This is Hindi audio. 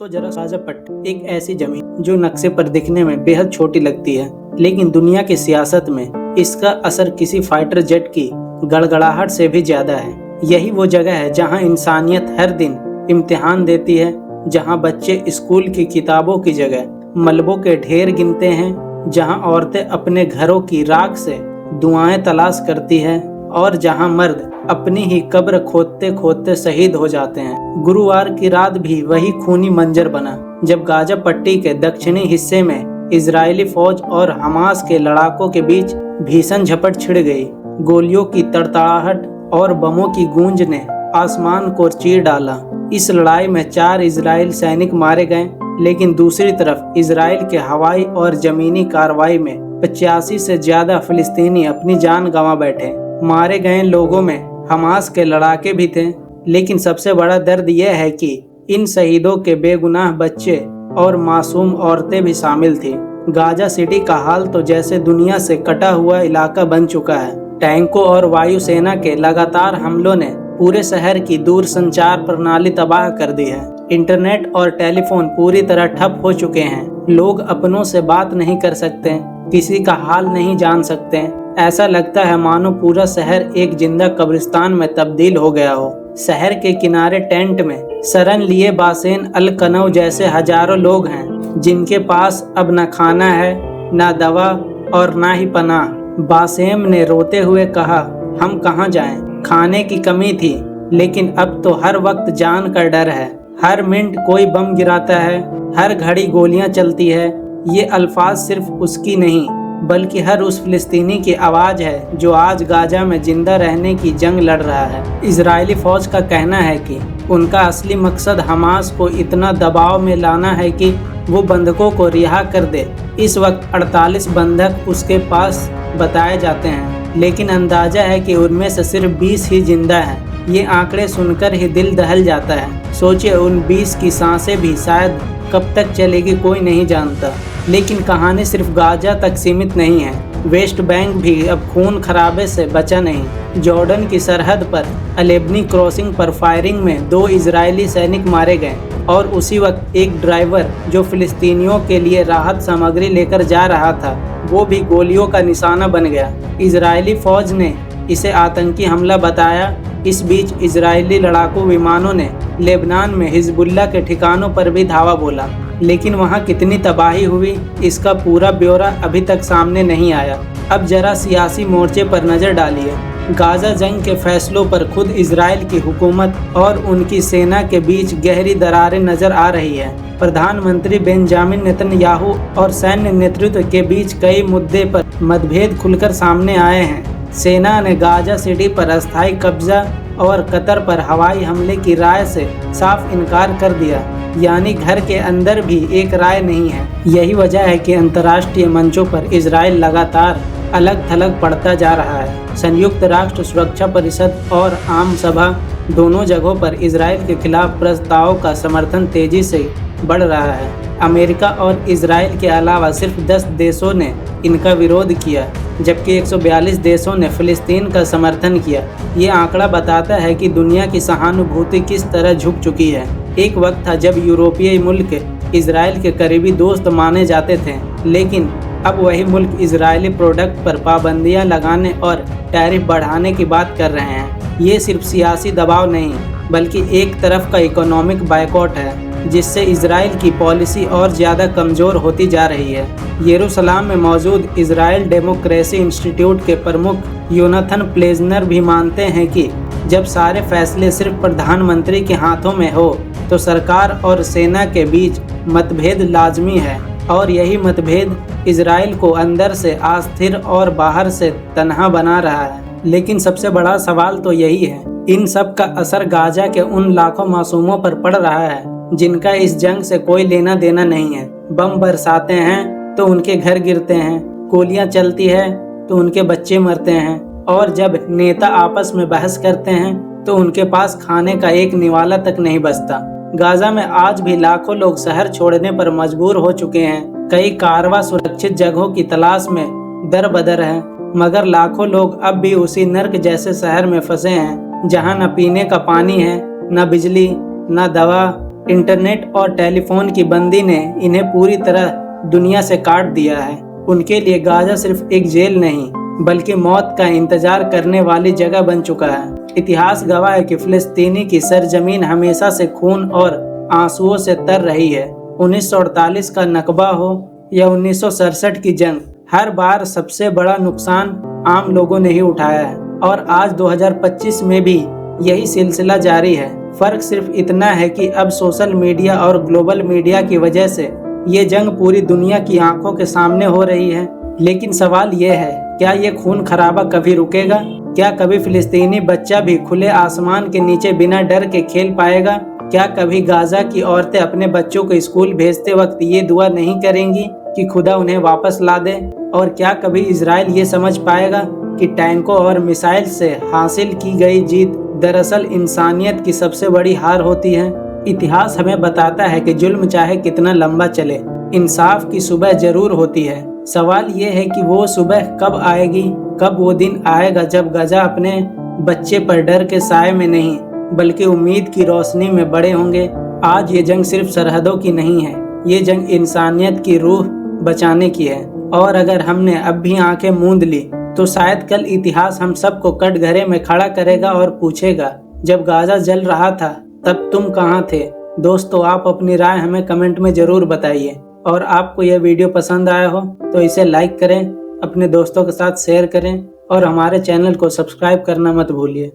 तो जरा गाजा पट्टी एक ऐसी जमीन जो नक्शे पर दिखने में बेहद छोटी लगती है, लेकिन दुनिया की सियासत में इसका असर किसी फाइटर जेट की गड़गड़ाहट से भी ज्यादा है। यही वो जगह है जहां इंसानियत हर दिन इम्तिहान देती है, जहां बच्चे स्कूल की किताबों की जगह मलबों के ढेर गिनते हैं, जहां औरतें अपने घरों की राख से दुआएं तलाश करती है और जहां मर्द अपनी ही कब्र खोदते खोदते शहीद हो जाते हैं। गुरुवार की रात भी वही खूनी मंजर बना जब गाजा पट्टी के दक्षिणी हिस्से में इजरायली फौज और हमास के लड़ाकों के बीच भीषण झपट छिड़ गई। गोलियों की तड़तड़ाहट और बमों की गूंज ने आसमान को चीर डाला। इस लड़ाई में 4 इजरायल सैनिक मारे गए, लेकिन दूसरी तरफ इजरायल के हवाई और जमीनी कार्रवाई में 85 से ज्यादा फिलिस्तीनी अपनी जान गंवा बैठे। मारे गए लोगों में हमास के लड़ाके भी थे, लेकिन सबसे बड़ा दर्द यह है कि इन शहीदों के बेगुनाह बच्चे और मासूम औरतें भी शामिल थी। गाजा सिटी का हाल तो जैसे दुनिया से कटा हुआ इलाका बन चुका है। टैंकों और वायुसेना के लगातार हमलों ने पूरे शहर की दूर संचार प्रणाली तबाह कर दी है। इंटरनेट और टेलीफोन पूरी तरह ठप हो चुके हैं। लोग अपनों से बात नहीं कर सकते, किसी का हाल नहीं जान सकते। ऐसा लगता है मानो पूरा शहर एक जिंदा कब्रिस्तान में तब्दील हो गया हो। शहर के किनारे टेंट में शरण लिए बासेन अल कनौ जैसे हजारों लोग हैं, जिनके पास अब न खाना है, न दवा और न ही पनाह। बासेम ने रोते हुए कहा, हम कहाँ जाएं? खाने की कमी थी, लेकिन अब तो हर वक्त जान का डर है। हर मिनट कोई बम गिराता है, हर घड़ी गोलियां चलती है। ये अल्फाज सिर्फ उसकी नहीं, बल्कि हर उस फिलिस्तीनी की आवाज़ है जो आज गाजा में जिंदा रहने की जंग लड़ रहा है। इजरायली फौज का कहना है कि उनका असली मकसद हमास को इतना दबाव में लाना है कि वो बंधकों को रिहा कर दे। इस वक्त 48 बंधक उसके पास बताए जाते हैं, लेकिन अंदाजा है कि उनमें से सिर्फ 20 ही जिंदा हैं। ये आंकड़े सुनकर ही दिल दहल जाता है। सोचिए, उन 20 की सांसें भी शायद कब तक चलेगी कोई नहीं जानता। लेकिन कहानी सिर्फ गाजा तक सीमित नहीं है। वेस्ट बैंक भी अब खून खराबे से बचा नहीं। जॉर्डन की सरहद पर अलेबनी क्रॉसिंग पर फायरिंग में 2 इजरायली सैनिक मारे गए और उसी वक्त एक ड्राइवर जो फिलिस्तीनियों के लिए राहत सामग्री लेकर जा रहा था, वो भी गोलियों का निशाना बन गया। इजरायली फौज ने इसे आतंकी हमला बताया। इस बीच इजरायली लड़ाकू विमानों ने लेबनान में हिजबुल्लाह के ठिकानों पर भी धावा बोला, लेकिन वहां कितनी तबाही हुई इसका पूरा ब्यौरा अभी तक सामने नहीं आया। अब जरा सियासी मोर्चे पर नजर डालिए। गाजा जंग के फैसलों पर खुद इजराइल की हुकूमत और उनकी सेना के बीच गहरी दरारें नजर आ रही है। प्रधानमंत्री बेंजामिन नेतन्याहू और सैन्य नेतृत्व के बीच कई मुद्दे पर मतभेद खुलकर सामने आए हैं। सेना ने गाजा सिटी पर अस्थायी कब्जा और कतर पर हवाई हमले की राय से साफ इनकार कर दिया, यानी घर के अंदर भी एक राय नहीं है। यही वजह है कि अंतर्राष्ट्रीय मंचों पर इजराइल लगातार अलग थलग पड़ता जा रहा है। संयुक्त राष्ट्र सुरक्षा परिषद और आम सभा दोनों जगहों पर इजराइल के खिलाफ प्रस्ताव का समर्थन तेजी से बढ़ रहा है। अमेरिका और इजराइल के अलावा सिर्फ 10 देशों ने इनका विरोध किया, जबकि 142 देशों ने फिलिस्तीन का समर्थन किया। ये आंकड़ा बताता है कि दुनिया की सहानुभूति किस तरह झुक चुकी है। एक वक्त था जब यूरोपीय मुल्क इजराइल के करीबी दोस्त माने जाते थे, लेकिन अब वही मुल्क इजरायली प्रोडक्ट पर पाबंदियां लगाने और टैरिफ बढ़ाने की बात कर रहे हैं। ये सिर्फ सियासी दबाव नहीं, बल्कि एक तरफ का इकोनॉमिक बायकॉट है, जिससे इजराइल की पॉलिसी और ज़्यादा कमज़ोर होती जा रही है। यरूशलेम में मौजूद इजराइल डेमोक्रेसी इंस्टीट्यूट के प्रमुख योनाथन प्लेजनर भी मानते हैं कि जब सारे फैसले सिर्फ प्रधानमंत्री के हाथों में हो, तो सरकार और सेना के बीच मतभेद लाजमी है, और यही मतभेद इजराइल को अंदर से अस्थिर और बाहर से तन्हा बना रहा है। लेकिन सबसे बड़ा सवाल तो यही है, इन सब का असर गाजा के उन लाखों मासूमों पर पड़ रहा है जिनका इस जंग से कोई लेना देना नहीं है। बम बरसाते हैं तो उनके घर गिरते हैं, गोलियां चलती है तो उनके बच्चे मरते हैं, और जब नेता आपस में बहस करते हैं तो उनके पास खाने का एक निवाला तक नहीं बचता। गाजा में आज भी लाखों लोग शहर छोड़ने पर मजबूर हो चुके हैं। कई कारवां सुरक्षित जगहों की तलाश में दर बदर हैं, मगर लाखों लोग अब भी उसी नर्क जैसे शहर में फंसे हैं, जहां न पीने का पानी है, न बिजली, न दवा, इंटरनेट और टेलीफोन की बंदी ने इन्हें पूरी तरह दुनिया से काट दिया है। उनके लिए गाजा सिर्फ एक जेल नहीं बल्कि मौत का इंतजार करने वाली जगह बन चुका है। इतिहास गवाह है कि फिलिस्तीनी की सरजमीन हमेशा से खून और आंसुओं से तर रही है। 1948 का नकबा हो या 1967 की जंग, हर बार सबसे बड़ा नुकसान आम लोगों ने ही उठाया है और आज 2025 में भी यही सिलसिला जारी है। फर्क सिर्फ इतना है कि अब सोशल मीडिया और ग्लोबल मीडिया की वजह से ये जंग पूरी दुनिया की आंखों के सामने हो रही है। लेकिन सवाल ये है, क्या ये खून खराबा कभी रुकेगा? क्या कभी फिलिस्तीनी बच्चा भी खुले आसमान के नीचे बिना डर के खेल पाएगा? क्या कभी गाजा की औरतें अपने बच्चों को स्कूल भेजते वक्त ये दुआ नहीं करेंगी कि खुदा उन्हें वापस ला दे? और क्या कभी इजराइल ये समझ पाएगा कि टैंकों और मिसाइल से हासिल की गई जीत दरअसल इंसानियत की सबसे बड़ी हार होती है? इतिहास हमें बताता है कि जुल्म चाहे कितना लंबा चले, इंसाफ की सुबह जरूर होती है। सवाल ये है कि वो सुबह कब आएगी, कब वो दिन आएगा जब गाजा अपने बच्चे पर डर के साए में नहीं बल्कि उम्मीद की रोशनी में बड़े होंगे। आज ये जंग सिर्फ सरहदों की नहीं है, ये जंग इंसानियत की रूह बचाने की है। और अगर हमने अब भी आंखें मूंद ली तो शायद कल इतिहास हम सबको कटघरे में खड़ा करेगा और पूछेगा, जब गाजा जल रहा था तब तुम कहाँ थे? दोस्तों, आप अपनी राय हमें कमेंट में जरूर बताइए और आपको यह वीडियो पसंद आया हो तो इसे लाइक करें, अपने दोस्तों के साथ शेयर करें और हमारे चैनल को सब्सक्राइब करना मत भूलिए।